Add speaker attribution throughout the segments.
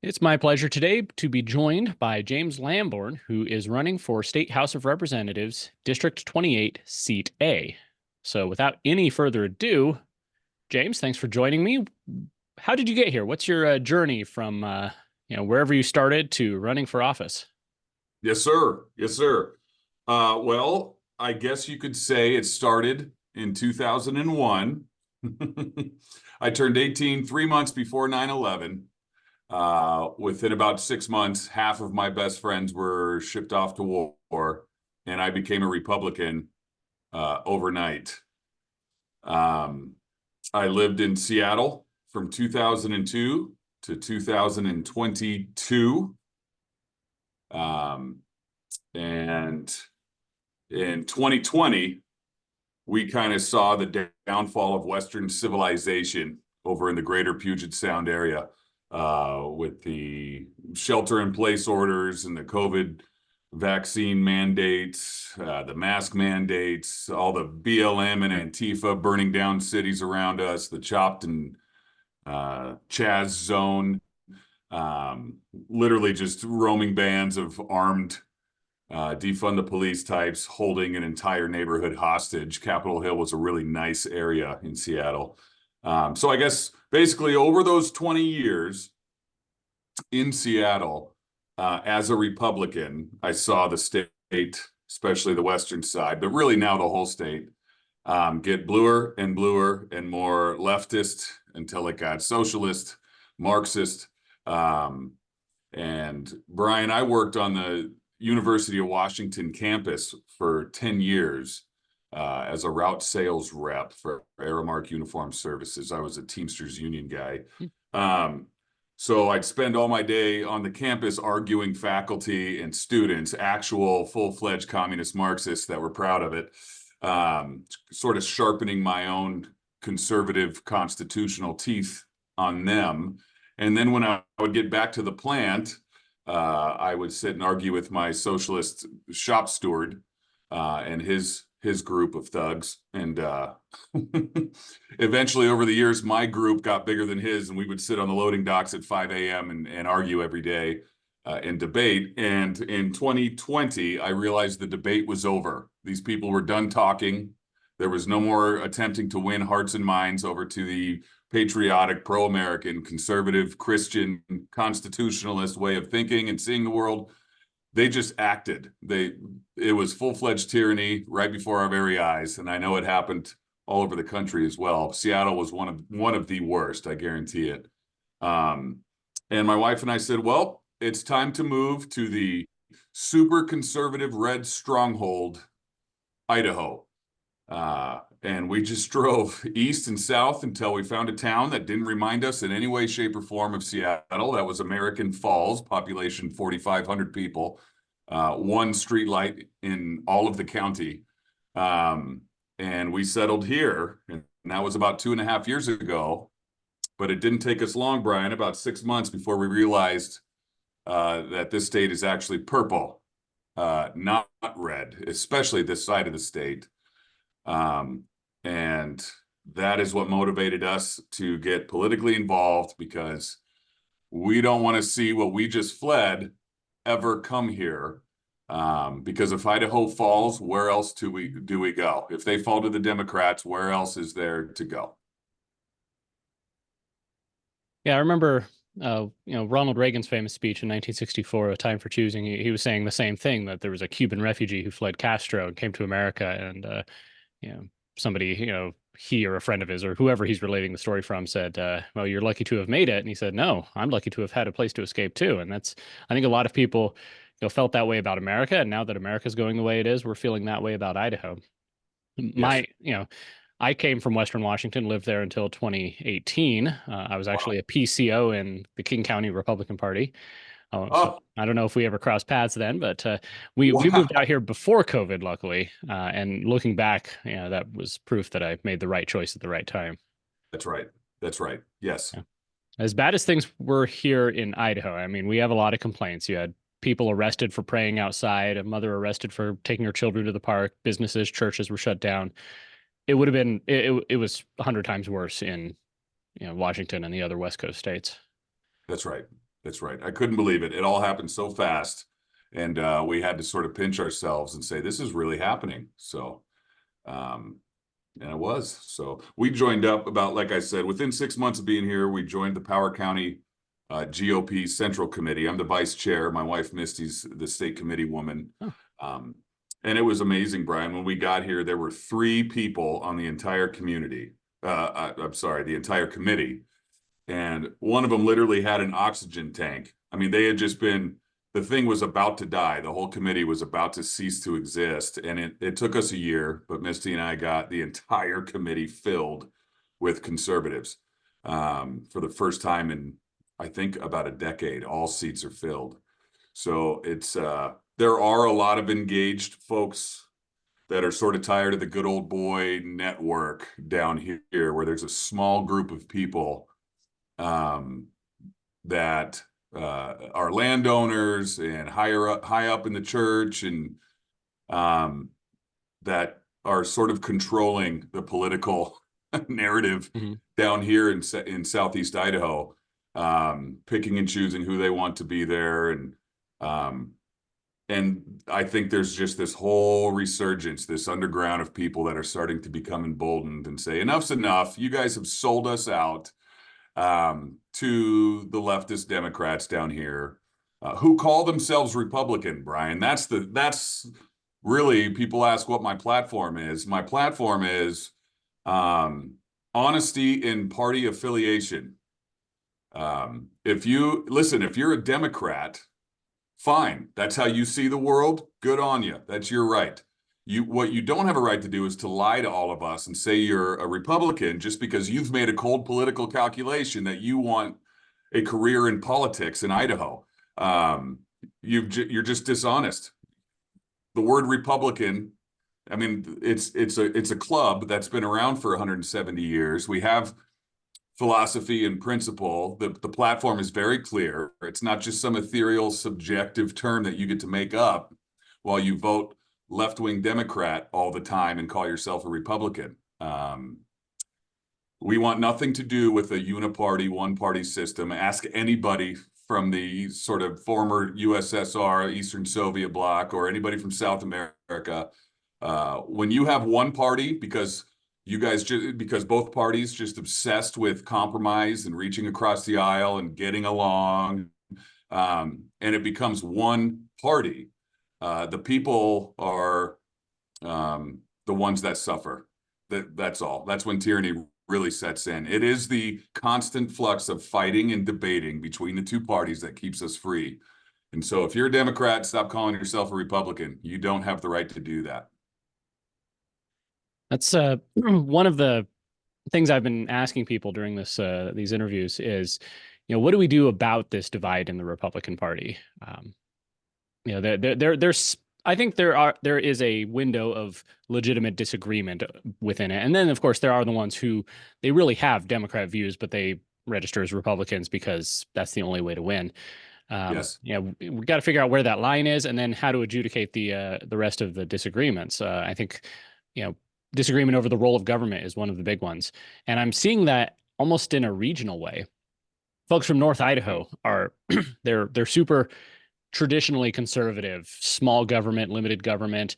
Speaker 1: It's my pleasure today to be joined by James Lamborn, who is running for State House of Representatives, District 28, Seat A. So, without any further ado, James, thanks for joining me. How did you get here? What's your journey from wherever you started to running for office?
Speaker 2: Yes, sir. Yes, sir. Well, I guess you could say it started in 2001. I turned 18 3 months before 9/11. Within about 6 months, half of my best friends were shipped off to war, and I became a Republican overnight. Um, I lived in Seattle from 2002 to 2022. Um, and in 2020, we kind of saw the downfall of Western civilization over in the greater Puget Sound area with the shelter in place orders and the COVID vaccine mandates, the mask mandates, all the BLM and Antifa burning down cities around us, the Chopped and Chaz zone, um, literally just roaming bands of armed defund the police types holding an entire neighborhood hostage. Capitol Hill was a really nice area in Seattle. So I guess basically over those 20 years in Seattle, as a Republican, I saw the state, especially the western side, but really now the whole state, get bluer and bluer and more leftist until it got socialist, Marxist. Um, and Brian, I worked on the University of Washington campus for 10 years as a route sales rep for Aramark Uniform Services. I was a Teamsters union guy. Um, so I'd spend all my day on the campus arguing faculty and students, actual full-fledged communist Marxists that were proud of it, sort of sharpening my own conservative constitutional teeth on them. And then when I would get back to the plant, I would sit and argue with my socialist shop steward and his group of thugs. And eventually, over the years, my group got bigger than his, and we would sit on the loading docks at 5 a.m. and argue every day and debate. And in 2020, I realized the debate was over. These people were done talking. There was no more attempting to win hearts and minds over to the patriotic, pro-American, conservative, Christian, constitutionalist way of thinking and seeing the world. They just acted. It was full-fledged tyranny right before our very eyes, and I know it happened all over the country as well. Seattle was one of the worst, I guarantee it. And my wife and I said, well, it's time to move to the super conservative red stronghold, Idaho. And we just drove east and south until we found a town that didn't remind us in any way, shape, or form of Seattle. That was American Falls, population 4,500 people, one street light in all of the county. And we settled here, and that was about 2.5 years ago. But it didn't take us long, Brian, about 6 months before we realized that this state is actually purple, not red, especially this side of the state. And that is what motivated us to get politically involved, because we don't want to see what we just fled ever come here. Because if Idaho falls, where else do we go? If they fall to the Democrats, where else is there to go?
Speaker 1: Yeah, I remember, Ronald Reagan's famous speech in 1964, "A Time for Choosing." He was saying the same thing, that there was a Cuban refugee who fled Castro and came to America, and you know, somebody, he or a friend of his or whoever he's relating the story from said, well, you're lucky to have made it. And he said, no, I'm lucky to have had a place to escape too. And I think a lot of people, felt that way about America. And now that America's going the way it is, we're feeling that way about Idaho.
Speaker 2: Yes.
Speaker 1: My, I came from Western Washington, lived there until 2018. I was
Speaker 2: Wow.
Speaker 1: actually a PCO in the King County Republican Party. So
Speaker 2: Oh,
Speaker 1: I don't know if we ever crossed paths then, but we moved out
Speaker 2: wow.
Speaker 1: here before COVID, luckily. And looking back, that was proof that I made the right choice at the right time.
Speaker 2: That's right. That's right. Yes.
Speaker 1: Yeah. As bad as things were here in Idaho, I mean, we have a lot of complaints. You had people arrested for praying outside, a mother arrested for taking her children to the park, businesses, churches were shut down. It would have been it was 100 times worse in Washington and the other West Coast states.
Speaker 2: That's right. That's right. I couldn't believe it. It all happened so fast. And we had to sort of pinch ourselves and say, this is really happening. So, um, and it was. So we joined up about, like I said, within 6 months of being here, we joined the Power County GOP Central Committee. I'm the vice chair. My wife, Misty's the state committee woman.
Speaker 1: Oh.
Speaker 2: Um, and it was amazing, Brian. When we got here, there were 3 people on the entire community. I'm sorry, the entire committee. And one of them literally had an oxygen tank. I mean, they had just been, the thing was about to die. The whole committee was about to cease to exist. And it took us a year, but Misty and I got the entire committee filled with conservatives. For the first time in, I think, about a decade, all seats are filled. So it's, there are a lot of engaged folks that are sort of tired of the good old boy network down here, where there's a small group of people that are landowners and high up in the church, and that are sort of controlling the political narrative
Speaker 1: Mm-hmm.
Speaker 2: down here in Southeast Idaho, picking and choosing who they want to be there. And I think there's just this whole resurgence, this underground of people that are starting to become emboldened and say, enough's enough. You guys have sold us out to the leftist Democrats down here, who call themselves Republican, Brian. That's really, people ask what my platform is. My platform is honesty in party affiliation. If you're a Democrat, fine. That's how you see the world. Good on you. That's your right. What you don't have a right to do is to lie to all of us and say you're a Republican just because you've made a cold political calculation that you want a career in politics in Idaho. You're just dishonest. The word Republican, I mean, it's a club that's been around for 170 years. We have philosophy and principle. The platform is very clear. It's not just some ethereal, subjective term that you get to make up while you vote left-wing Democrat all the time and call yourself a Republican. We want nothing to do with a uniparty, one-party system. Ask anybody from the sort of former USSR, Eastern Soviet bloc, or anybody from South America. When you have one party, because both parties just obsessed with compromise and reaching across the aisle and getting along, and it becomes one party, the people are the ones that suffer. That's all. That's when tyranny really sets in. It is the constant flux of fighting and debating between the two parties that keeps us free. And so if you're a Democrat, stop calling yourself a Republican. You don't have the right to do that.
Speaker 1: That's one of the things I've been asking people during these interviews is, what do we do about this divide in the Republican Party? There's I think there is a window of legitimate disagreement within it, and then of course there are the ones who they really have Democrat views, but they register as Republicans because that's the only way to win.
Speaker 2: Yes.
Speaker 1: We got to figure out where that line is, and then how to adjudicate the rest of the disagreements. I think, disagreement over the role of government is one of the big ones, and I'm seeing that almost in a regional way. Folks from North Idaho are they're super traditionally conservative, small government, limited government,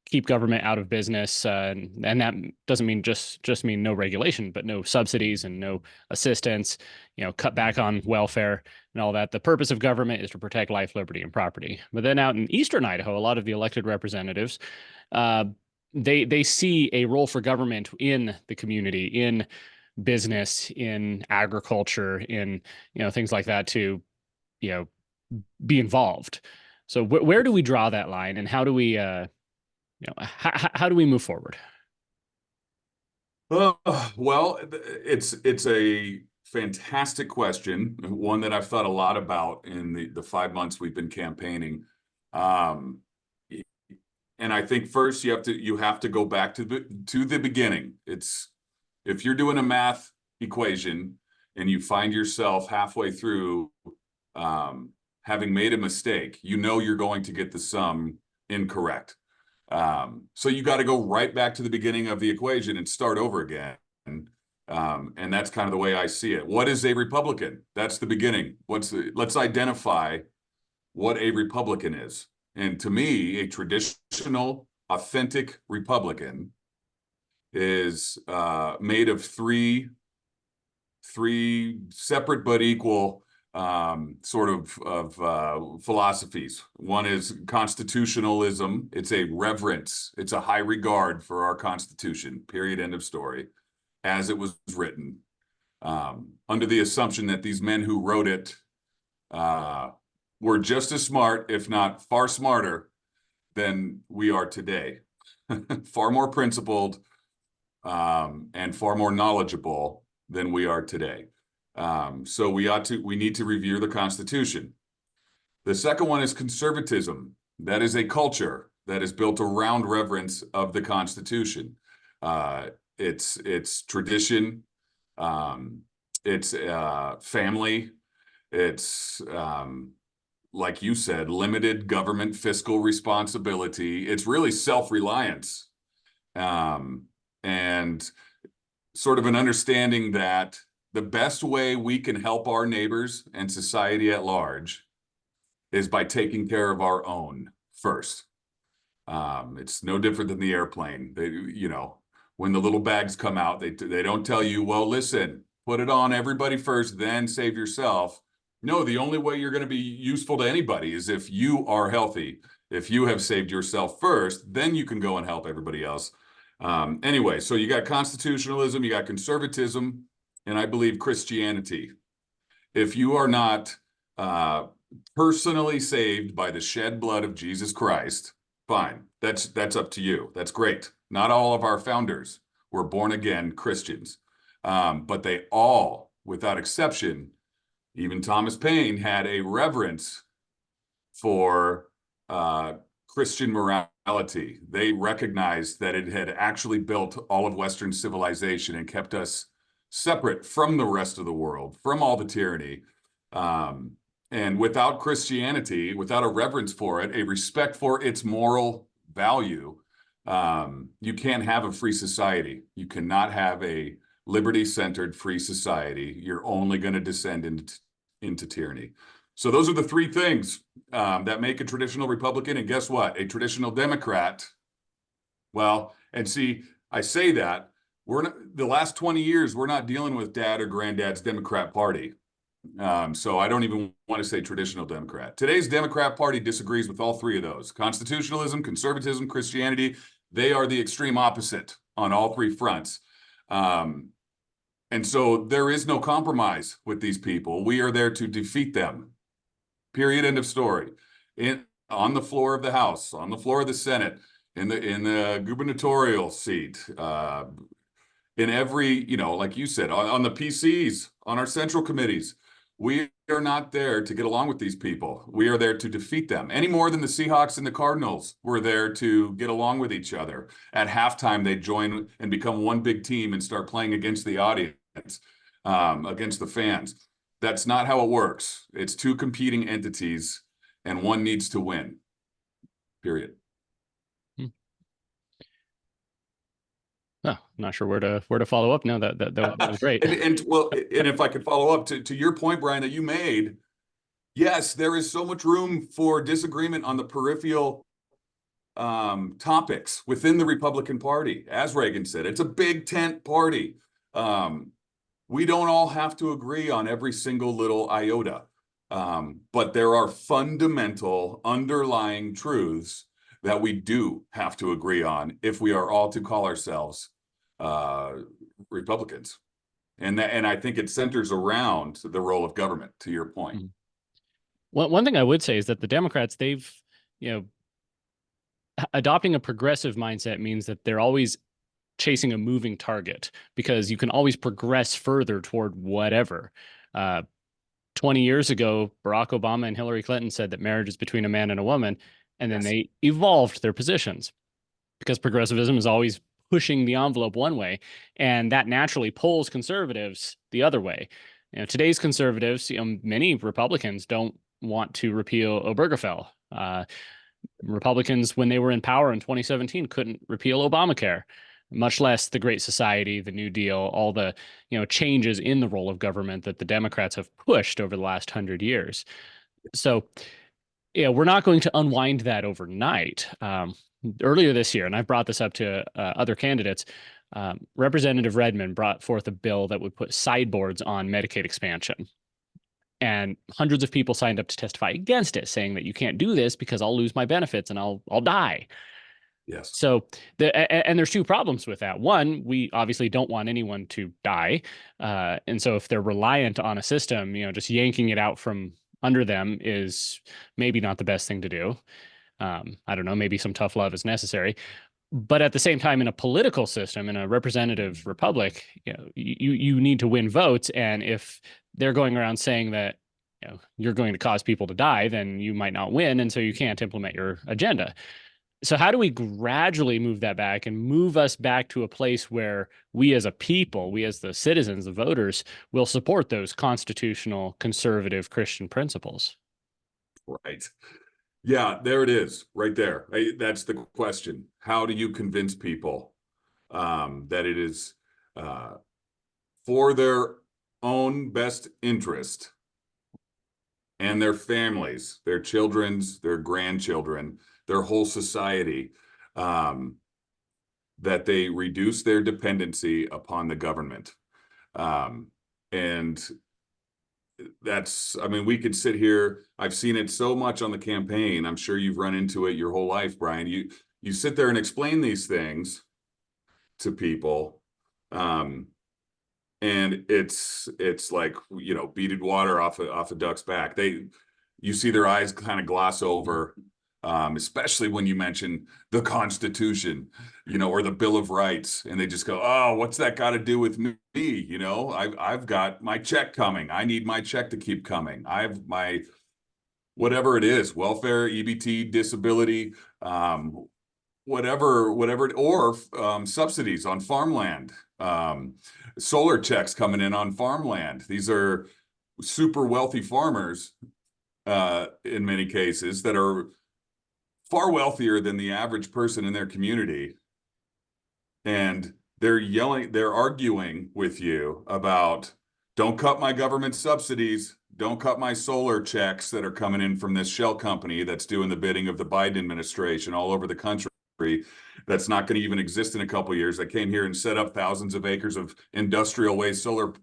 Speaker 1: keep government out of business, and that doesn't mean just mean no regulation, but no subsidies and no assistance. Cut back on welfare and all that. The purpose of government is to protect life, liberty, and property. But then out in eastern Idaho, a lot of the elected representatives, they see a role for government in the community, in business, in agriculture, in things like that to be involved. So where do we draw that line, and how do we how do we move forward?
Speaker 2: Well, it's a fantastic question, one that I've thought a lot about in the 5 months we've been campaigning. And I think first you have to go back to the beginning. It's, if you're doing a math equation and you find yourself halfway through having made a mistake, you're going to get the sum incorrect. So you got to go right back to the beginning of the equation and start over again. And that's kind of the way I see it. What is a Republican? That's the beginning. Let's identify what a Republican is. And to me, a traditional, authentic Republican is made of three separate but equal sort of philosophies. One is constitutionalism. It's a reverence. It's a high regard for our Constitution, period, end of story, as it was written, under the assumption that these men who wrote it were just as smart, if not far smarter, than we are today. Far more principled, and far more knowledgeable than we are today. So we need to revere the Constitution. The second one is conservatism. That is a culture that is built around reverence of the Constitution. It's tradition, it's family, it's like you said, limited government fiscal responsibility. It's really self-reliance, and sort of an understanding that the best way we can help our neighbors and society at large is by taking care of our own first. It's no different than the airplane. When the little bags come out, they don't tell you, well, listen, put it on everybody first, then save yourself. No, the only way you're going to be useful to anybody is if you are healthy. If you have saved yourself first, then you can go and help everybody else. Anyway, so you got constitutionalism, you got conservatism, and I believe Christianity. If you are not personally saved by the shed blood of Jesus Christ, fine. That's up to you. That's great. Not all of our founders were born again Christians, but they all, without exception, even Thomas Paine, had a reverence for Christian morality. They recognized that it had actually built all of Western civilization and kept us separate from the rest of the world, from all the tyranny. And without Christianity, without a reverence for it, a respect for its moral value, you can't have a free society. You cannot have a liberty-centered free society. You're only going to descend into tyranny. So those are the three things that make a traditional Republican. And guess what? A traditional Democrat. Well, and see, I say that the last 20 years, we're not dealing with dad or granddad's Democrat Party. So I don't even want to say traditional Democrat. Today's Democrat Party disagrees with all three of those: constitutionalism, conservatism, Christianity. They are the extreme opposite on all three fronts. And so there is no compromise with these people. We are there to defeat them. Period. End of story. On the floor of the House, on the floor of the Senate, in the gubernatorial seat, in every, like you said, on the PCs, on our central committees. We are not there to get along with these people. We are there to defeat them. Any more than the Seahawks and the Cardinals were there to get along with each other. At halftime, they join and become one big team and start playing against the audience, against the fans. That's not how it works. It's two competing entities, and one needs to win. Period.
Speaker 1: Oh, I'm not sure where to follow up. No, that was great.
Speaker 2: and if I could follow up to your point, Brian, that you made, yes, there is so much room for disagreement on the peripheral topics within the Republican Party. As Reagan said, it's a big tent party. We don't all have to agree on every single little iota, but there are fundamental underlying truths that we do have to agree on if we are all to call ourselves Republicans. And I think it centers around the role of government, to your point.
Speaker 1: Well, one thing I would say is that the Democrats, they've, adopting a progressive mindset means that they're always chasing a moving target, because you can always progress further toward whatever. 20 years ago, Barack Obama and Hillary Clinton said that marriage is between a man and a woman, and then they evolved their positions, because progressivism is always pushing the envelope one way, and that naturally pulls conservatives the other way. Today's conservatives, many Republicans don't want to repeal Obergefell. Republicans, when they were in power in 2017, couldn't repeal Obamacare. much less the Great Society, the New Deal, all the, changes in the role of government that the Democrats have pushed over the last 100 years. So, yeah, we're not going to unwind that overnight. Earlier this year, and I've brought this up to other candidates, Representative Redmond brought forth a bill that would put sideboards on Medicaid expansion. And hundreds of people signed up to testify against it, saying that you can't do this because I'll lose my benefits and I'll die.
Speaker 2: Yes.
Speaker 1: So and there's two problems with that. One, we obviously don't want anyone to die, and so if they're reliant on a system, just yanking it out from under them is maybe not the best thing to do. I don't know, maybe some tough love is necessary. But at the same time, in a political system, in a representative republic, you need to win votes. And if they're going around saying that you're going to cause people to die, then you might not win, and so you can't implement your agenda. So how do we gradually move that back and move us back to a place where we as a people, we as the citizens, the voters, will support those constitutional, conservative Christian principles?
Speaker 2: Right. Yeah, there it is, right there. That's the question. How do you convince people that it is for their own best interest and their families, their children's, their grandchildren, their whole society, that they reduce their dependency upon the government? And I mean, we could sit here. I've seen it so much on the campaign. I'm sure you've run into it your whole life, Brian. You sit there and explain these things to people, and it's like, beaded water off a duck's back. You see their eyes kind of gloss over, especially when you mention the Constitution, or the Bill of Rights, and they just go, "Oh, what's that got to do with me? I've got my check coming. I need my check to keep coming. I've my whatever it is, welfare, EBT, disability, whatever, or subsidies on farmland, solar checks coming in on farmland. These are super wealthy farmers, in many cases, that are far wealthier than the average person in their community. And they're arguing with you about, don't cut my government subsidies, don't cut my solar checks that are coming in from this shell company that's doing the bidding of the Biden administration all over the country, that's not going to even exist in a couple of years, that came here and set up thousands of acres of industrial waste solar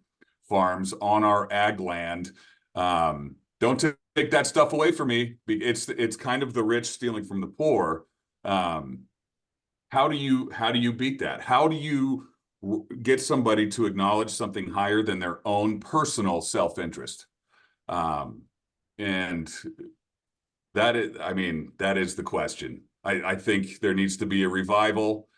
Speaker 2: farms on our ag land. Don't take that stuff away from me. It's kind of the rich stealing from the poor. How do you beat that? How do you get somebody to acknowledge something higher than their own personal self-interest? And that is the question. I think there needs to be a revival.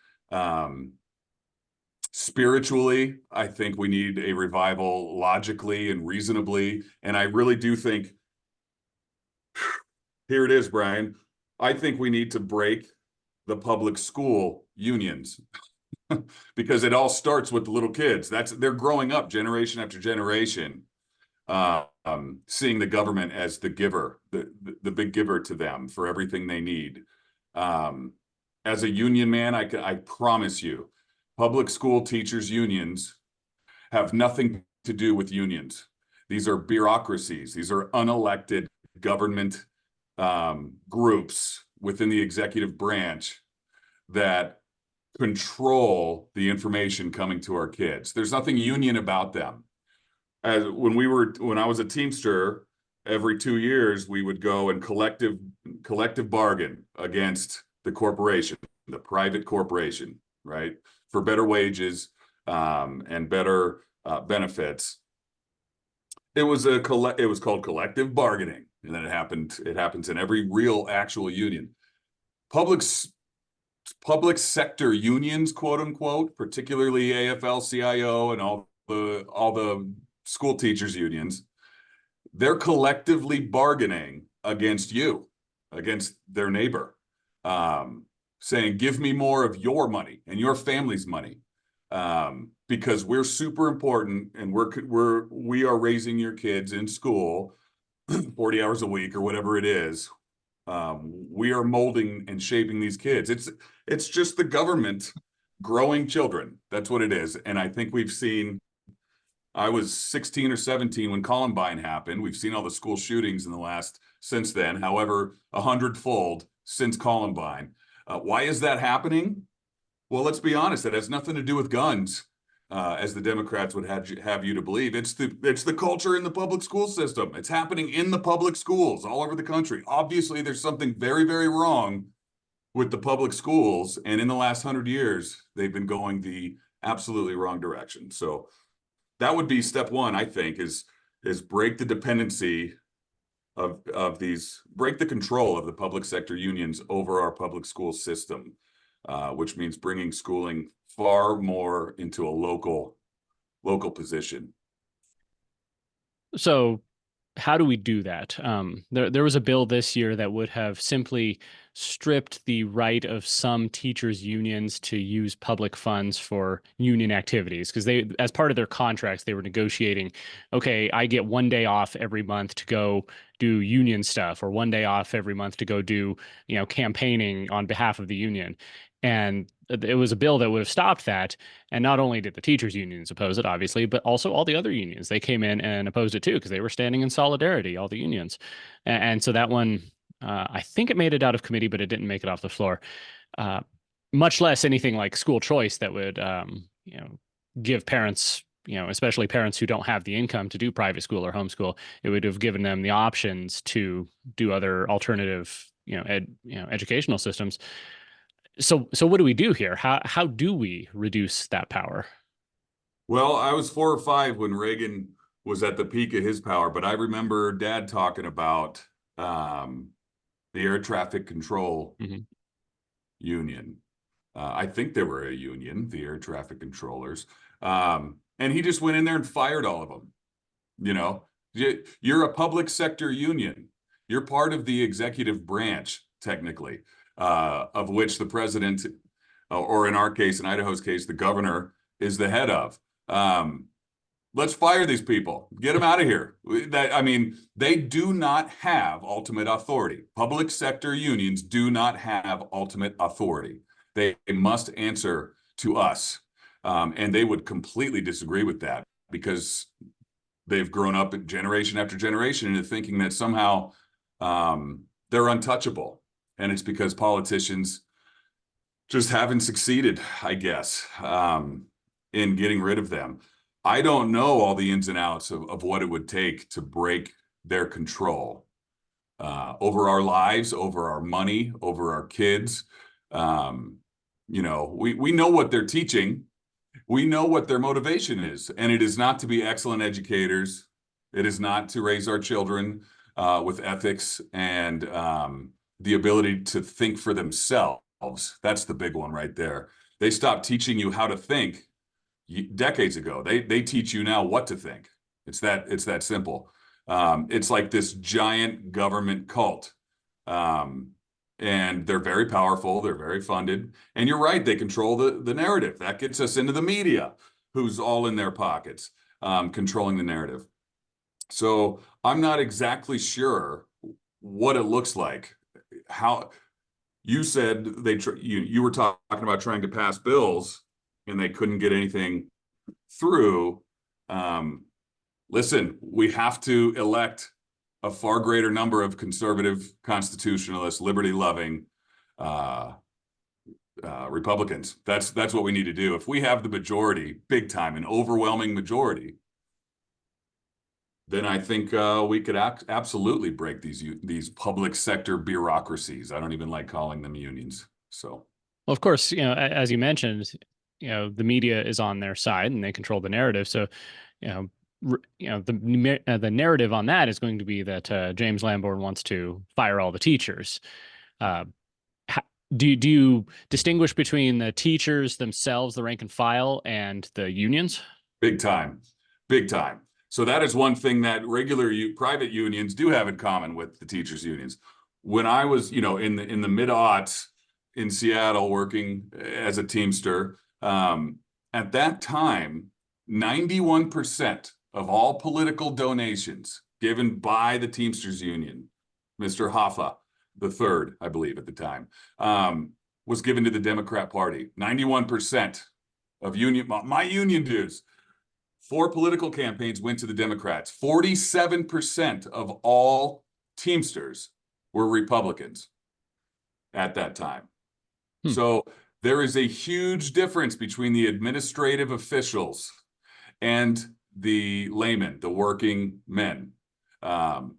Speaker 2: Spiritually, I think we need a revival logically and reasonably. And I really do think, here it is, Brian, I think we need to break the public school unions because it all starts with the little kids. They're growing up generation after generation, seeing the government as the giver, the big giver to them for everything they need. As a union man, I promise you, public school teachers unions have nothing to do with unions. These are bureaucracies. These are unelected government groups within the executive branch that control the information coming to our kids. There's nothing union about them. When I was a Teamster, every 2 years we would go and collective bargain against the corporation, the private corporation, right, for better wages and better benefits. It was called collective bargaining, and then it happens in every real actual union. Public sector unions, quote unquote, particularly AFL-CIO and all the school teachers unions, they're collectively bargaining against their neighbor, saying, give me more of your money and your family's money, because we're super important and we are raising your kids in school 40 hours a week or whatever it is. We are molding and shaping these kids. It's just the government growing children. That's what it is. And I think we've seen, I was 16 or 17 when Columbine happened. We've seen all the school shootings in the last, since then, however, 100-fold since Columbine. Why is that happening? Well, let's be honest, it has nothing to do with guns, as the Democrats would have you to believe. It's the culture in the public school system. It's happening in the public schools all over the country. Obviously, there's something very, very wrong with the public schools, and in the last 100 years, they've been going the absolutely wrong direction. So that would be step one, I think, is break the dependency of these, break the control of the public sector unions over our public school system, which means bringing schooling far more into a local position.
Speaker 1: So how do we do that? There was a bill this year that would have simply stripped the right of some teachers' unions to use public funds for union activities, because they, as part of their contracts, they were negotiating, okay, I get 1 day off every month to go do union stuff, or 1 day off every month to go do, campaigning on behalf of the union. And it was a bill that would have stopped that. And not only did the teachers unions oppose it, obviously, but also all the other unions. They came in and opposed it too, because they were standing in solidarity, all the unions. And so that one, I think it made it out of committee, but it didn't make it off the floor. Uh, Much less anything like school choice that would, give parents, especially parents who don't have the income to do private school or homeschool, it would have given them the options to do other alternative, educational systems. So what do we do here? How do we reduce that power?
Speaker 2: Well, I was 4 or 5 when Reagan was at the peak of his power, but I remember Dad talking about the air traffic control
Speaker 1: Mm-hmm.
Speaker 2: union. I think they were a union, the air traffic controllers. And he just went in there and fired all of them. You're a public sector union. You're part of the executive branch, technically, of which the president, or in our case, in Idaho's case, the governor is the head of. Let's fire these people. Get them out of here. They do not have ultimate authority. Public sector unions do not have ultimate authority. They must answer to us. And they would completely disagree with that, because they've grown up generation after generation into thinking that somehow they're untouchable. And it's because politicians just haven't succeeded, I guess, in getting rid of them. I don't know all the ins and outs of what it would take to break their control over our lives, over our money, over our kids. We know what they're teaching. We know what their motivation is, and it is not to be excellent educators. It is not to raise our children with ethics and the ability to think for themselves. That's the big one right there. They stopped teaching you how to think decades ago. They teach you now what to think. It's that simple. It's like this giant government cult. And they're very powerful. They're very funded. And you're right, they control the narrative. That gets us into the media, who's all in their pockets, controlling the narrative. So I'm not exactly sure what it looks like. How you said you were talking about trying to pass bills and they couldn't get anything through. Listen, we have to elect a far greater number of conservative, constitutionalist, liberty-loving Republicans. That's what we need to do. If we have the majority, big time, an overwhelming majority, then I think we could absolutely break these public sector bureaucracies. I don't even like calling them unions. So,
Speaker 1: Well, of course, as you mentioned, the media is on their side and they control the narrative. So, the narrative on that is going to be that James Lamborn wants to fire all the teachers. Uh, do you distinguish between the teachers themselves, the rank and file, and the unions?
Speaker 2: big time, big time. So that is one thing that regular private unions do have in common with the teachers unions. When I was, in the mid-aughts in Seattle working as a Teamster, at that time, 91% of all political donations given by the Teamsters Union, Mr. Hoffa the third, I believe at the time, was given to the Democrat Party. 91% of my union dues. 4 political campaigns went to the Democrats. 47% of all Teamsters were Republicans at that time.
Speaker 1: Hmm.
Speaker 2: So there is a huge difference between the administrative officials and the laymen, the working men. And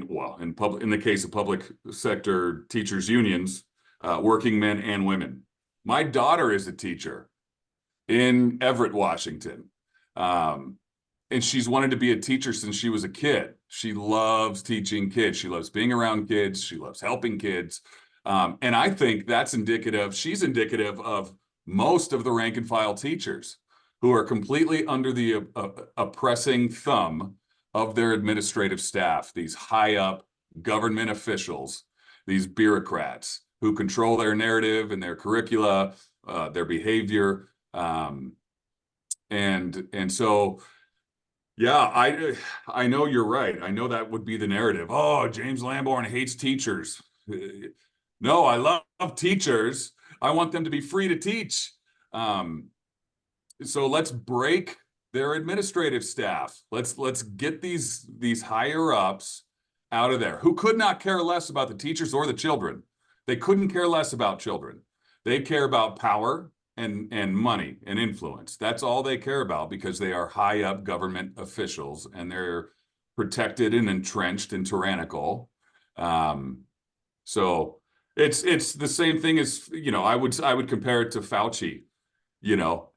Speaker 2: well, in the case of public sector teachers unions, working men and women. My daughter is a teacher in Everett, Washington. And she's wanted to be a teacher since she was a kid. She loves teaching kids. She loves being around kids. She loves helping kids. And I think she's indicative of most of the rank and file teachers who are completely under the oppressing thumb of their administrative staff, these high up government officials, these bureaucrats who control their narrative and their curricula, their behavior. And so, yeah, I know you're right. I know that would be the narrative. Oh, James Lamborn hates teachers. No, I love teachers. I want them to be free to teach. So let's break their administrative staff. Let's get these higher ups out of there who could not care less about the teachers or the children. They couldn't care less about children. They care about power and money and influence. That's all they care about because they are high up government officials and they're protected and entrenched and tyrannical. So it's the same thing as, I would compare it to Fauci.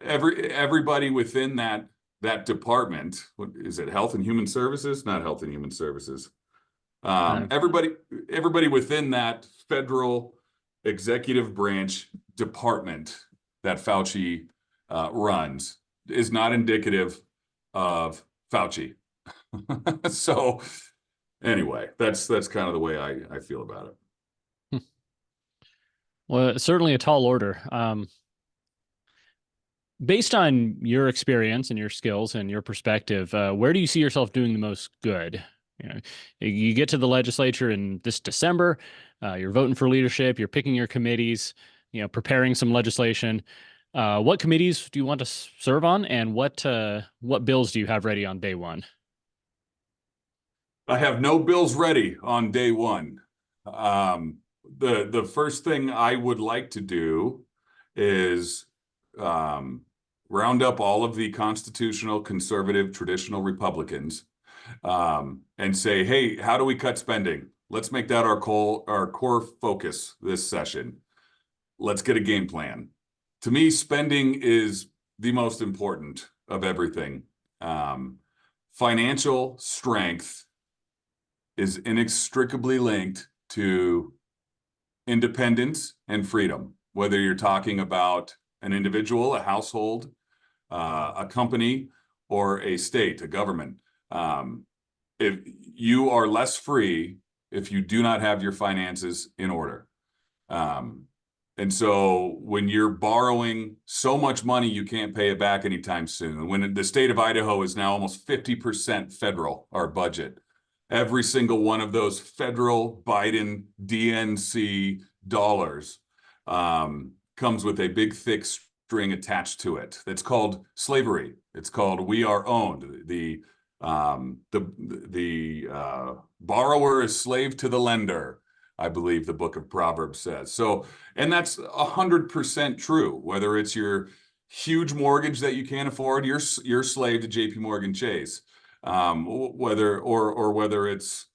Speaker 2: Everybody within that department, what is it, Health and Human Services? Not Health and Human Services.
Speaker 1: Uh,
Speaker 2: Everybody within that federal executive branch department that Fauci runs is not indicative of Fauci. So anyway, that's kind of the way I feel about it.
Speaker 1: well, it's certainly a tall order. Based on your experience and your skills and your perspective, where do you see yourself doing the most good? You get to the legislature in this December, you're voting for leadership, you're picking your committees, preparing some legislation. What committees do you want to serve on, and what bills do you have ready on day one?
Speaker 2: I have no bills ready on day one. The first thing I would like to do is round up all of the constitutional, conservative, traditional Republicans and say, hey, how do we cut spending? Let's make that our core focus this session. Let's get a game plan. To me, spending is the most important of everything. Financial strength is inextricably linked to independence and freedom, whether you're talking about an individual, a household, a company, or a state, a government. If you are less free if you do not have your finances in order. And so when you're borrowing so much money, you can't pay it back anytime soon. When the state of Idaho is now almost 50% federal, our budget, every single one of those federal Biden DNC dollars comes with a big, thick string attached to it. It's called slavery. It's called we are owned. The borrower is slave to the lender, I believe the book of Proverbs says. So, and that's 100% true. Whether it's your huge mortgage that you can't afford, you're slave to JP Morgan Chase. Whether it's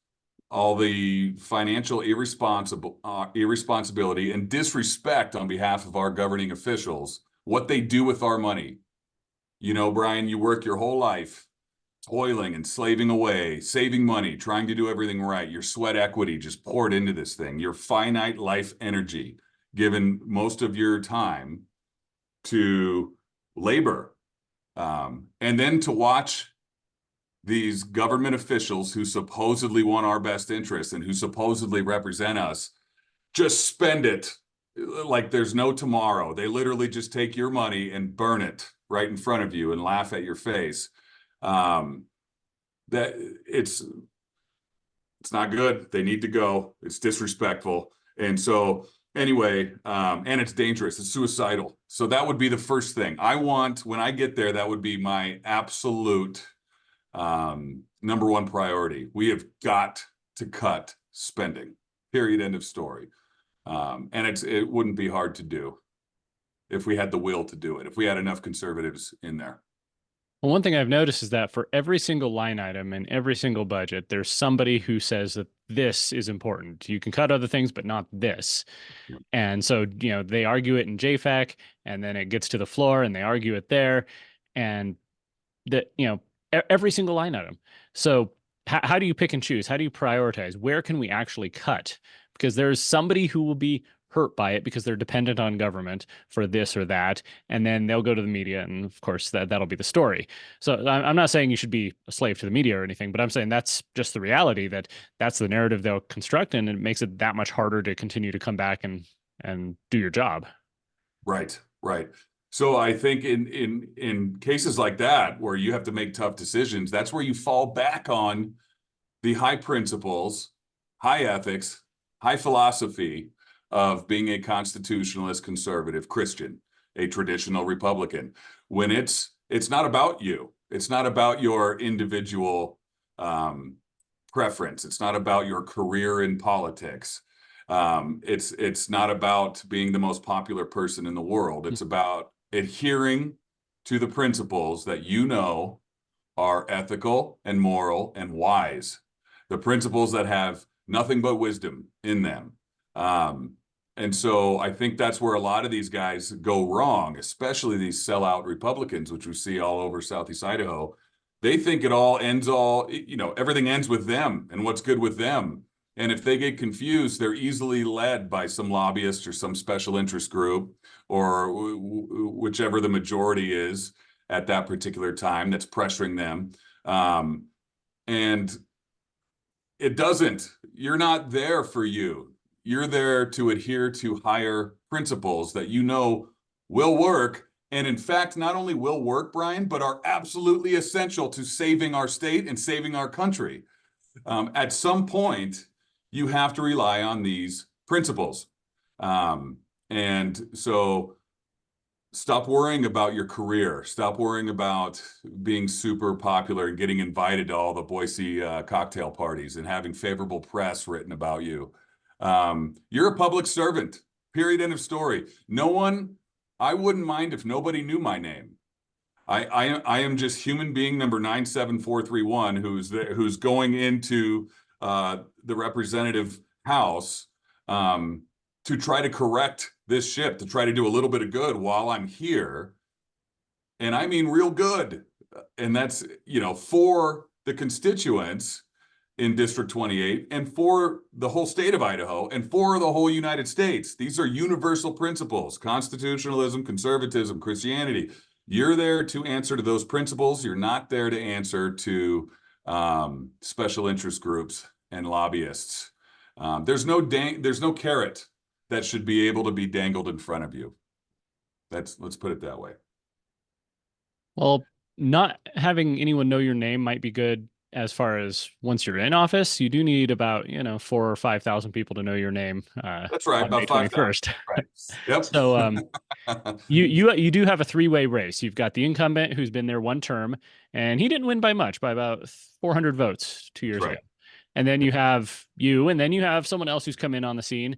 Speaker 2: all the financial irresponsibility and disrespect on behalf of our governing officials, what they do with our money. Brian, you work your whole life toiling and slaving away, saving money, trying to do everything right. Your sweat equity just poured into this thing, your finite life energy, given most of your time to labor. And then to watch these government officials who supposedly want our best interests and who supposedly represent us just spend it like there's no tomorrow. They literally just take your money and burn it right in front of you and laugh at your face. That it's not good. They need to go. It's disrespectful. And so Anyway, and it's dangerous. It's suicidal. So that would be the first thing I want when I get there. That would be my absolute number one priority. We have got to cut spending. Period. End of story. And it wouldn't be hard to do if we had the will to do it, if we had enough conservatives in there.
Speaker 1: Well, one thing I've noticed is that for every single line item in every single budget, there's somebody who says that this is important. You can cut other things, but not this. And so, they argue it in JFAC, and then it gets to the floor and they argue it there. And that, every single line item. So how do you pick and choose? How do you prioritize? Where can we actually cut? Because there's somebody who will be hurt by it because they're dependent on government for this or that, and then they'll go to the media, and of course that'll be the story. So I'm not saying you should be a slave to the media or anything, but I'm saying that's just the reality, that's the narrative they'll construct, and it makes it that much harder to continue to come back and do your job.
Speaker 2: Right, right. So I think in cases like that where you have to make tough decisions, that's where you fall back on the high principles, high ethics, high philosophy of being a constitutionalist, conservative Christian, a traditional Republican. When it's not about you, it's not about your individual preference, it's not about your career in politics. It's not about being the most popular person in the world. It's about adhering to the principles that are ethical and moral and wise. The principles that have nothing but wisdom in them. And so I think that's where a lot of these guys go wrong, especially these sellout Republicans, which we see all over Southeast Idaho. They think everything ends with them and what's good with them. And if they get confused, they're easily led by some lobbyist or some special interest group or whichever the majority is at that particular time that's pressuring them. And you're not there for you. You're there to adhere to higher principles that will work. And in fact, not only will work, Brian, but are absolutely essential to saving our state and saving our country. At some point, you have to rely on these principles. And so stop worrying about your career. Stop worrying about being super popular and getting invited to all the Boise cocktail parties and having favorable press written about you. You're a public servant, period, end of story. I wouldn't mind if nobody knew my name. I am just human being number 97431 who's going into the representative house to try to correct this ship, to try to do a little bit of good while I'm here. And I mean real good. And that's, for the constituents in District 28 and for the whole state of Idaho and for the whole United States. These are universal principles: constitutionalism, conservatism, Christianity. You're there to answer to those principles. You're not there to answer to special interest groups and lobbyists. There's no carrot that should be able to be dangled in front of you. Let's put it that way.
Speaker 1: Well, not having anyone know your name might be good as far as once you're in office. You do need about 4,000 or 5,000 people to know your name.
Speaker 2: That's right,
Speaker 1: on May
Speaker 2: about 5,000.
Speaker 1: 21st.
Speaker 2: Right. Yep.
Speaker 1: So you do have a three-way race. You've got the incumbent who's been there one term, and he didn't win by much, by about 400 votes 2 years ago. And then you have you, and then you have someone else who's come in on the scene.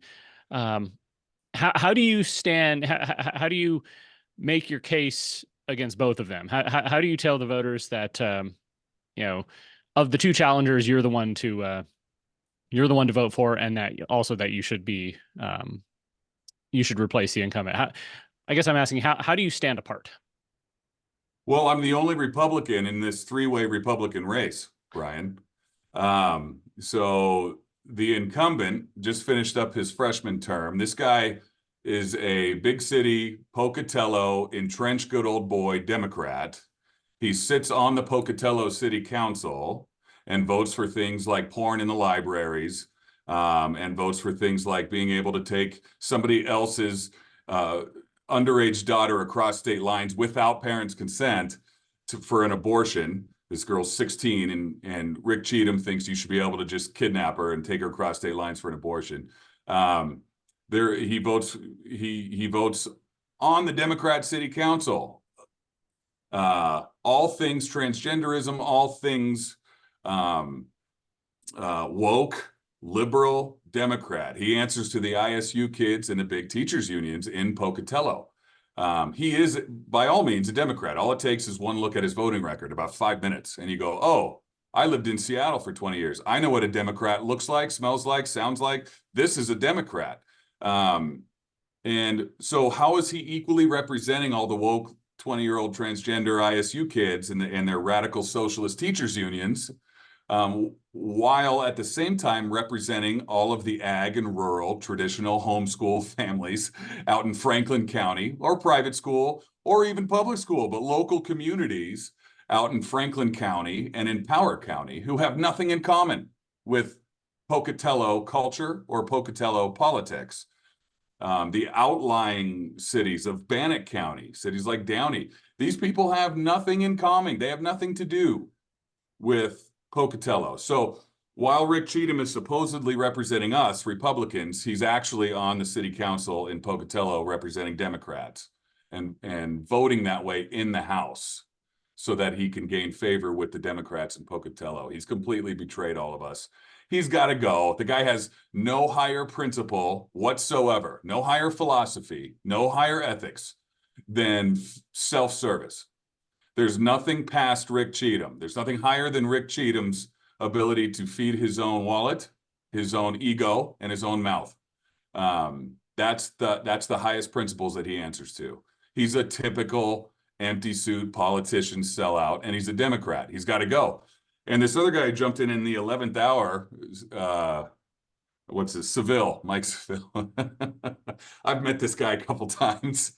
Speaker 1: How do you stand? How do you make your case against both of them? How do you tell the voters that of the two challengers, you're the one to vote for, and that also that you should replace the incumbent? I guess I'm asking how do you stand apart?
Speaker 2: Well, I'm the only Republican in this three-way Republican race, Brian. So the incumbent just finished up his freshman term. This guy is a big city, Pocatello, entrenched good old boy Democrat. He sits on the Pocatello City Council and votes for things like porn in the libraries, and votes for things like being able to take somebody else's underage daughter across state lines without parents' consent for an abortion. This girl's 16, and Rick Cheatham thinks you should be able to just kidnap her and take her across state lines for an abortion. There he votes. He votes on the Democrat City Council. All things transgenderism, all things um, woke, liberal, Democrat. He answers to the ISU kids and the big teachers unions in Pocatello. He is, by all means, a Democrat. All it takes is one look at his voting record, about 5 minutes, and you go, oh, I lived in Seattle for 20 years. I know what a Democrat looks like, smells like, sounds like. This is a Democrat. And so how is he equally representing all the woke 20-year-old transgender ISU kids and their radical socialist teachers unions, while at the same time representing all of the ag and rural traditional homeschool families out in Franklin County, or private school, or even public school, but local communities out in Franklin County and in Power County who have nothing in common with Pocatello culture or Pocatello politics. The outlying cities of Bannock County, cities like Downey, these people have nothing in common. They have nothing to do with Pocatello. So while Rick Cheatham is supposedly representing us, Republicans, he's actually on the city council in Pocatello representing Democrats and voting that way in the House so that he can gain favor with the Democrats in Pocatello. He's completely betrayed all of us. He's got to go. The guy has no higher principle whatsoever, no higher philosophy, no higher ethics than self-service. There's nothing past Rick Cheatham. There's nothing higher than Rick Cheatham's ability to feed his own wallet, his own ego, and his own mouth. That's the highest principles that he answers to. He's a typical empty suit politician sellout, and he's a Democrat. He's got to go. And this other guy jumped in the 11th hour. What's this? Seville, Mike Seville. I've met this guy a couple times,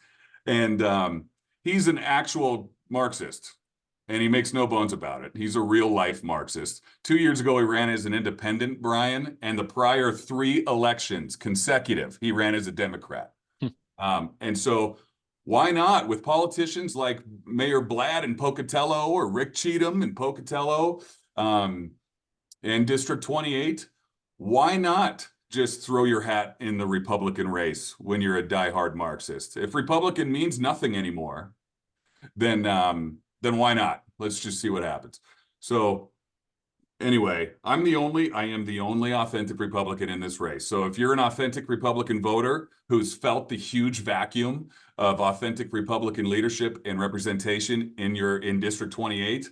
Speaker 2: and he's an actual Marxist, and he makes no bones about it. He's a real life Marxist. 2 years ago, he ran as an independent, Brian, and the prior 3 elections consecutive, he ran as a Democrat. And so why not with politicians like Mayor Blatt in Pocatello or Rick Cheatham in Pocatello and District 28? Why not just throw your hat in the Republican race when you're a diehard Marxist? If Republican means nothing anymore, then why not? Let's just see what happens. So anyway, I am the only authentic Republican in this race. So if you're an authentic Republican voter who's felt the huge vacuum of authentic Republican leadership and representation in District 28,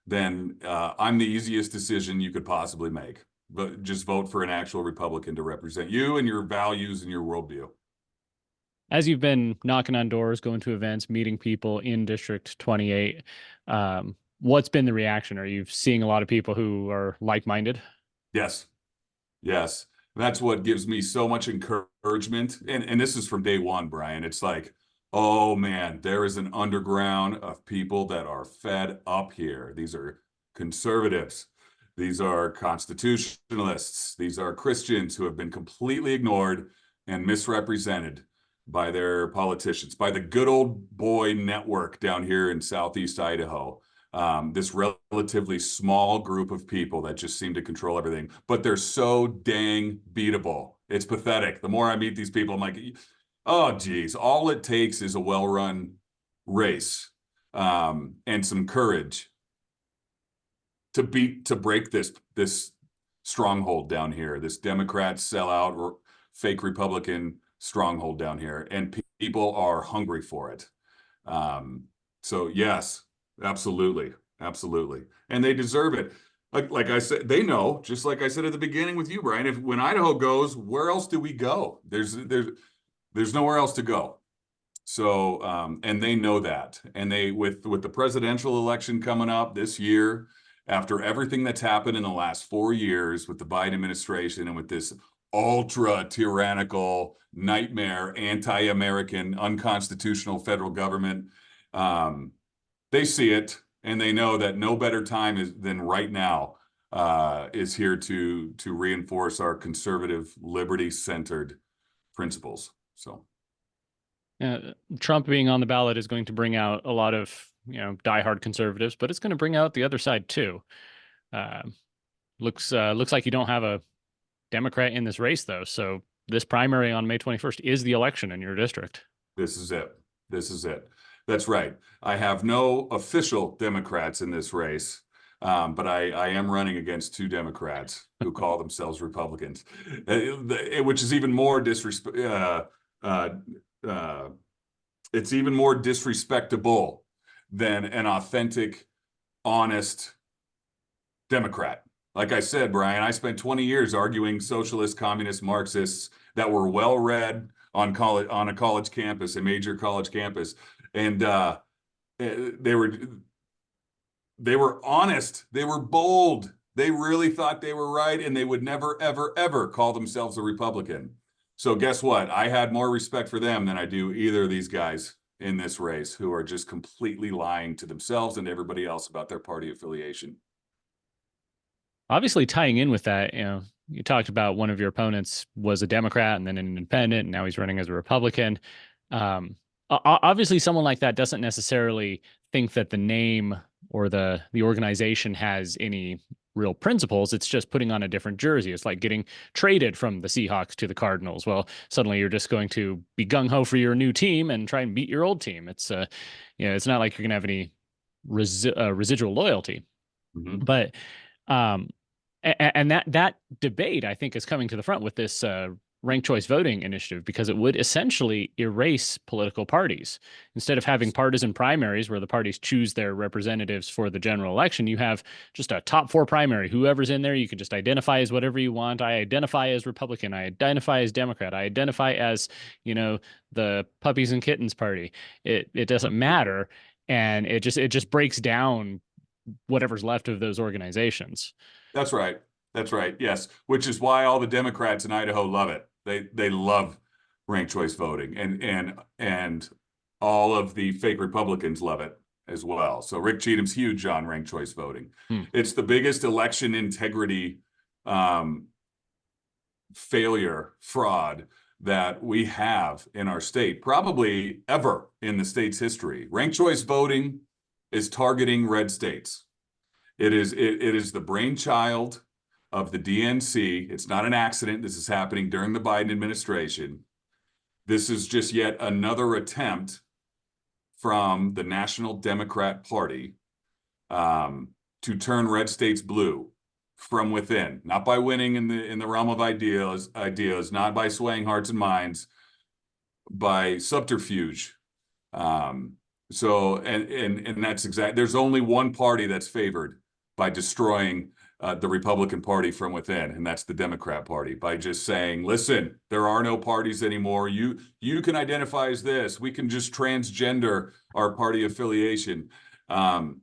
Speaker 2: then I'm the easiest decision you could possibly make. But just vote for an actual Republican to represent you and your values and your worldview.
Speaker 1: As you've been knocking on doors, going to events, meeting people in District 28, what's been the reaction? Are you seeing a lot of people who are like-minded?
Speaker 2: Yes. Yes. That's what gives me so much encouragement. And this is from day one, Brian. It's like, oh man, there is an underground of people that are fed up here. These are conservatives. These are constitutionalists. These are Christians who have been completely ignored and misrepresented by their politicians, by the good old boy network down here in Southeast Idaho. This relatively small group of people that just seem to control everything, but they're so dang beatable. It's pathetic. The more I meet these people, I'm like, oh, geez, all it takes is a well-run race and some courage to break this stronghold down here, this Democrat sellout or fake Republican stronghold down here, and people are hungry for it. So yes, absolutely, absolutely, and they deserve it. Like I said, they know, just like I said at the beginning with you, Brian. When Idaho goes, where else do we go? There's nowhere else to go. So and they know that, and they with the presidential election coming up this year, after everything that's happened in the last 4 years with the Biden administration and with this ultra tyrannical nightmare, anti-American, unconstitutional federal government, they see it and they know that no better time than right now is here to reinforce our conservative, liberty-centered principles. So,
Speaker 1: Trump being on the ballot is going to bring out a lot of diehard conservatives, but it's going to bring out the other side too. Looks like you don't have a Democrat in this race though, so this primary on May 21st is the election in your district.
Speaker 2: This is it. This is it. That's right. I have no official Democrats in this race, but I am running against two Democrats who call themselves Republicans, which is even more disrespect. Uh, uh, it's even more disrespectable than an authentic, honest Democrat. Like I said, Brian, I spent 20 years arguing socialist, communist, Marxists that were well read on a college campus, a major college campus, and they were honest, they were bold, they really thought they were right, and they would never, ever, ever call themselves a Republican. So guess what? I had more respect for them than I do either of these guys in this race who are just completely lying to themselves and everybody else about their party affiliation.
Speaker 1: Obviously, tying in with that, you talked about one of your opponents was a Democrat and then an independent, and now he's running as a Republican. Obviously, someone like that doesn't necessarily think that the name or the organization has any real principles. It's just putting on a different jersey. It's like getting traded from the Seahawks to the Cardinals. Well, suddenly you're just going to be gung ho for your new team and try and beat your old team. It's not like you're going to have any residual loyalty.
Speaker 2: Mhm.
Speaker 1: But um, and that debate, I think, is coming to the front with this ranked choice voting initiative, because it would essentially erase political parties. Instead of having partisan primaries where the parties choose their representatives for the general election, you have just a top four primary. Whoever's in there, you can just identify as whatever you want. I identify as Republican. I identify as Democrat. I identify as, the puppies and kittens party. It doesn't matter, and it just breaks down whatever's left of those organizations.
Speaker 2: That's right. That's right. Yes, which is why all the Democrats in Idaho love it. They love ranked choice voting, and all of the fake Republicans love it as well. So Rick Cheatham's huge on ranked choice voting.
Speaker 1: Hmm.
Speaker 2: It's the biggest election integrity failure, fraud that we have in our state, probably ever in the state's history. Ranked choice voting is targeting red states. It is the brainchild of the DNC. It's not an accident. This is happening during the Biden administration. This is just yet another attempt from the National Democrat Party to turn red states blue from within, not by winning in the realm of ideas, not by swaying hearts and minds, by subterfuge. And that's exact. There's only one party that's favored by destroying the Republican Party from within, and that's the Democrat Party, by just saying, listen, there are no parties anymore. You can identify as this. We can just transgender our party affiliation. And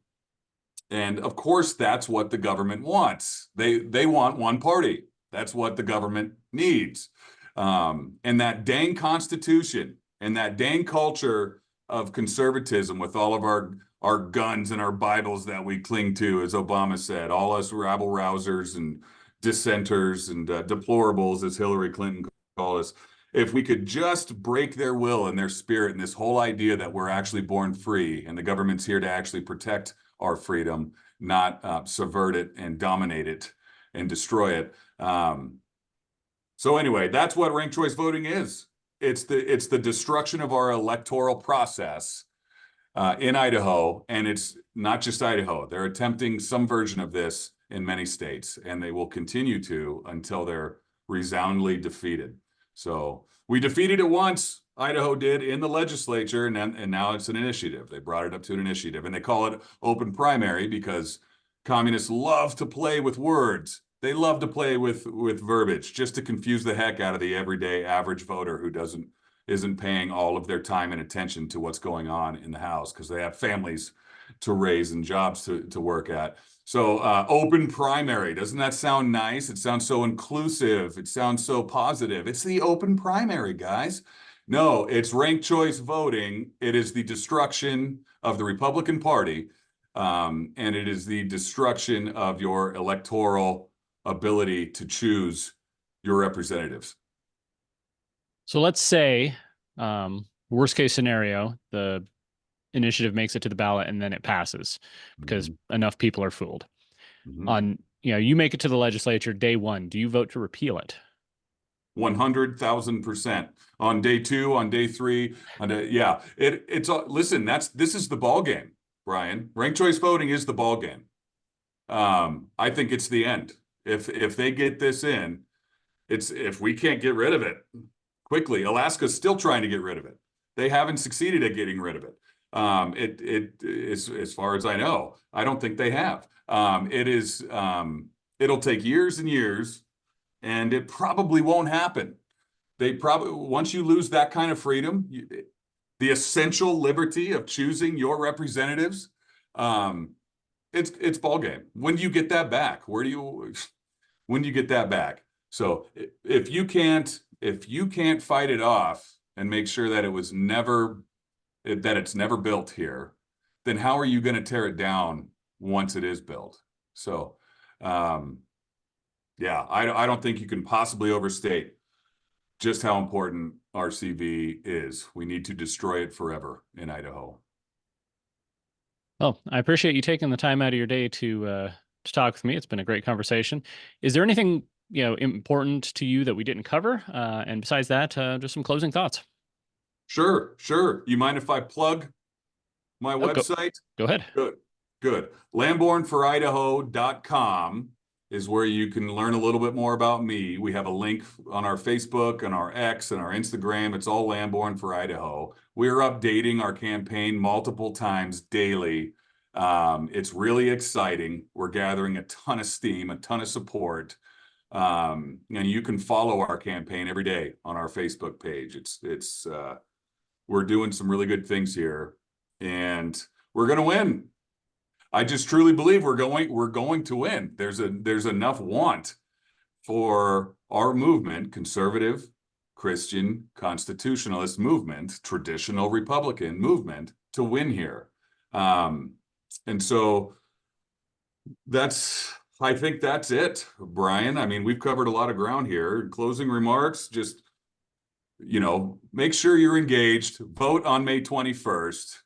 Speaker 2: of course, that's what the government wants. They want one party. That's what the government needs. And that dang Constitution and that dang culture of conservatism with all of our guns and our Bibles that we cling to, as Obama said, all us rabble rousers and dissenters and deplorables, as Hillary Clinton called us. If we could just break their will and their spirit and this whole idea that we're actually born free and the government's here to actually protect our freedom, not subvert it and dominate it and destroy it. So anyway, that's what ranked choice voting is. It's the destruction of our electoral process in Idaho, and it's not just Idaho. They're attempting some version of this in many states, and they will continue to until they're resoundingly defeated. So we defeated it once. Idaho did in the legislature, and now it's an initiative. They brought it up to an initiative, and they call it open primary because communists love to play with words. They love to play with verbiage just to confuse the heck out of the everyday average voter who isn't paying all of their time and attention to what's going on in the House because they have families to raise and jobs to work at. So open primary, doesn't that sound nice? It sounds so inclusive. It sounds so positive. It's the open primary, guys. No, it's ranked choice voting. It is the destruction of the Republican Party, and it is the destruction of your electoral ability to choose your representatives.
Speaker 1: So let's say, worst case scenario, the initiative makes it to the ballot and then it passes because enough people are fooled.
Speaker 2: Mm-hmm.
Speaker 1: You make it to the legislature day one. Do you vote to repeal it?
Speaker 2: 100,000% on day 2, on day 3, yeah. Listen, this is the ball game, Brian. Ranked choice voting is the ball game. I think it's the end. If they get this in, if we can't get rid of it quickly, Alaska's still trying to get rid of it. They haven't succeeded at getting rid of it. It is, as far as I know, I don't think they have. It'll take years and years, and it probably won't happen. Once you lose that kind of freedom, the essential liberty of choosing your representatives, it's ball game. When do you get that back? When do you get that back? So if you can't fight it off and make sure that it's never built here, then how are you going to tear it down once it is built? So, yeah, I don't think you can possibly overstate just how important RCV is. We need to destroy it forever in Idaho.
Speaker 1: Well, I appreciate you taking the time out of your day to talk with me. It's been a great conversation. Is there anything important to you that we didn't cover? And besides that, just some closing thoughts.
Speaker 2: Sure. You mind if I plug my website?
Speaker 1: Go ahead.
Speaker 2: Good. Lambornforidaho.com is where you can learn a little bit more about me. We have a link on our Facebook and our X and our Instagram. It's all Lamborn for Idaho. We're updating our campaign multiple times daily. It's really exciting. We're gathering a ton of steam, a ton of support. And you can follow our campaign every day on our Facebook page. We're doing some really good things here, and we're going to win. I just truly believe we're going to win. There's enough want for our movement, conservative, Christian, constitutionalist movement, traditional Republican movement, to win here. And so I think that's it, Brian. I mean, we've covered a lot of ground here. Closing remarks, just, make sure you're engaged, vote on May 21st.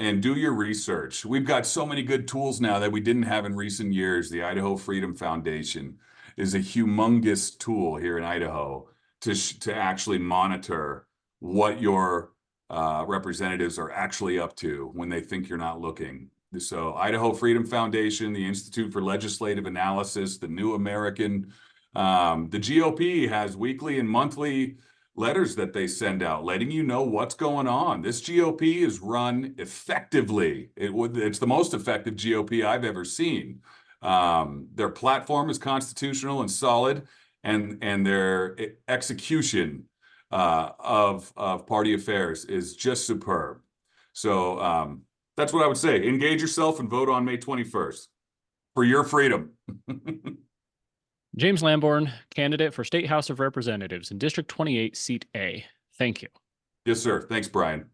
Speaker 2: And do your research. We've got so many good tools now that we didn't have in recent years. The Idaho Freedom Foundation is a humongous tool here in Idaho to actually monitor what your representatives are actually up to when they think you're not looking. So Idaho Freedom Foundation, the Institute for Legislative Analysis, the New American, the GOP has weekly and monthly letters that they send out, letting you know what's going on. This GOP is run effectively. It's the most effective GOP I've ever seen. Their platform is constitutional and solid, and their execution of party affairs is just superb. So that's what I would say. Engage yourself and vote on May 21st for your freedom.
Speaker 1: James Lamborn, candidate for State House of Representatives in District 28, Seat A. Thank you.
Speaker 2: Yes, sir. Thanks, Brian.